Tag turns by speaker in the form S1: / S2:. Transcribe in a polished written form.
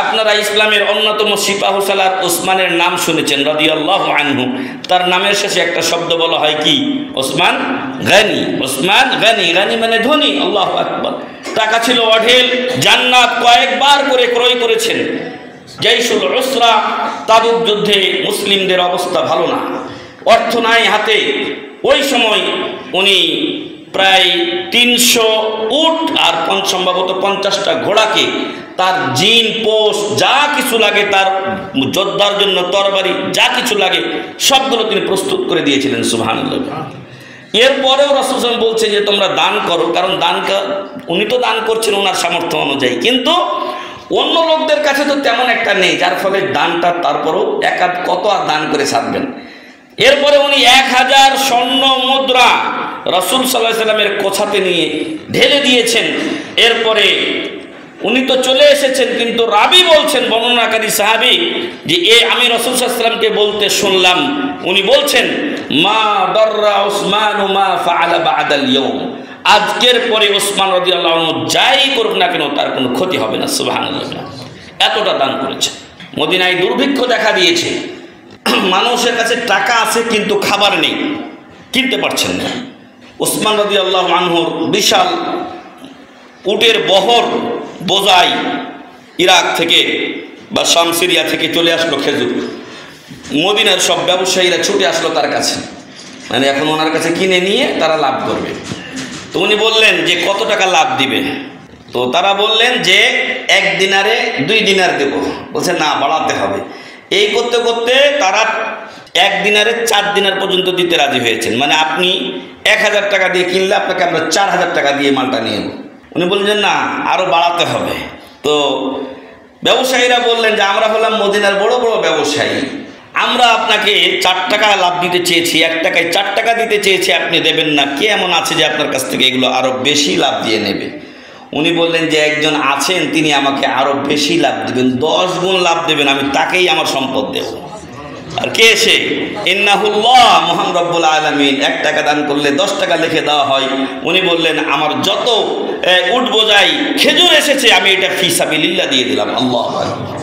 S1: আপনারা ইসলামের অন্যতম সিপাহসালার ওসমানের নাম শুনেছেন রাদিয়াল্লাহু আনহু। তার নামের শেষে একটা শব্দ বলা হয় কি? ওসমান গানি। ওসমান গানি, গানি মানে ধনী। আল্লাহু আকবার। টাকা ছিল অঢেল, জান্নাত কয়েকবার করে ক্রয় করেছেন। জাইশুল উসরা, তাবুক যুদ্ধে মুসলিমদের অবস্থা ভালো না, অর্থ নাই হাতে। ওই সময় উনি প্রায় 300 উট আর সম্ভবত 50টা ঘোড়াকে, তার জিন পোষ যা কিছু লাগে, তার যোদ্ধার জন্য তরবারি যা কিছু লাগে সবগুলো তিনি প্রস্তুত করে দিয়েছিলেন। সুবহানাল্লাহ। এরপরেও রাসূল সাল্লাল্লাহু আলাইহি ওয়াসাল্লাম বলছে যে তোমরা দান করো, কারণ উনি তো দান করছেন ওনার সামর্থ্য অনুযায়ী, কিন্তু অন্য লোকদের কাছে তো তেমন একটা নেই, যার ফলে দানটা তারপরেও কত আর দান করে ছাড়বেন। এরপরে উনি 1000 স্বর্ণ মুদ্রা রাসূল সাল্লাল্লাহু আলাইহি ওয়াসাল্লামের কোছাতে নিয়ে ঢেলে দিয়েছেন। এরপরে উনি তো চলে এসেছেন, কিন্তু রাবি বলছেন, বর্ণনাকারী সাহাবী, যে আমি রাসূল সাল্লাল্লাহু আলাইহি ওয়াসাল্লামকে বলতে শুনলাম, উনি বলছেন মা দাররা উসমান মা ফাআলা বা'দাল ইয়াউম, আজকের পরে ওসমান রাদিয়াল্লাহু আনহু যাই করুক না কেন তার কোনো ক্ষতি হবে না। সুবহানাল্লাহ। এতটা দান করেছে। মদিনায় দুর্ভিক্ষ দেখা দিয়েছে, মানুষের কাছে টাকা আছে কিন্তু খাবার নেই, কিনতে পারছেন না। ওসমান রাদিয়াল্লাহু আনহুর বিশাল উটের বহর বোঝাই ইরাক থেকে বা শাম সিরিয়া থেকে চলে আসলো খেজুর। মদিনার সব ব্যবসায়ীরা ছুটে আসলো তার কাছে, মানে এখন ওনার কাছে কিনে নিয়ে তারা লাভ করবে। তো উনি বললেন যে কত টাকা লাভ দিবে? তো তারা বললেন যে 1 দিনারে 2 দিনার দেব। বলছে না, বাড়াতে হবে। এই করতে করতে তারা 1 দিনারে 4 দিনার পর্যন্ত দিতে রাজি হয়েছেন। মানে আপনি 1000 টাকা দিয়ে কিনলে আপনাকে আমরা 4000 টাকা দিয়ে মালটা নিয়ে নেব। উনি বললেন যে না, আরও বাড়াতে হবে। তো ব্যবসায়ীরা বললেন যে আমরা হলাম মদিনার বড় বড় ব্যবসায়ী, আমরা আপনাকে 4 টাকা লাভ দিতে চেয়েছি, 1 টাকায় 4 টাকা দিতে চেয়েছি, আপনি দেবেন না। কে এমন আছে যে আপনার কাছ থেকে এগুলো আরও বেশি লাভ দিয়ে নেবে? উনি বললেন যে একজন আছেন, তিনি আমাকে আরও বেশি লাভ দেবেন, 10 গুণ লাভ দেবেন, আমি তাকেই আমার সম্পদ দেব। আর কে সে? ইন্নাহুল্লাহ, মহান রব্বুল আলামিন। 1 টাকা দান করলে 10 টাকা লিখে দেওয়া হয়। উনি বললেন আমার যত উট বোঝাই খেজুর এসেছে আমি এটা ফি সাবিলিল্লাহ দিয়ে দিলাম। আল্লাহু আকবার।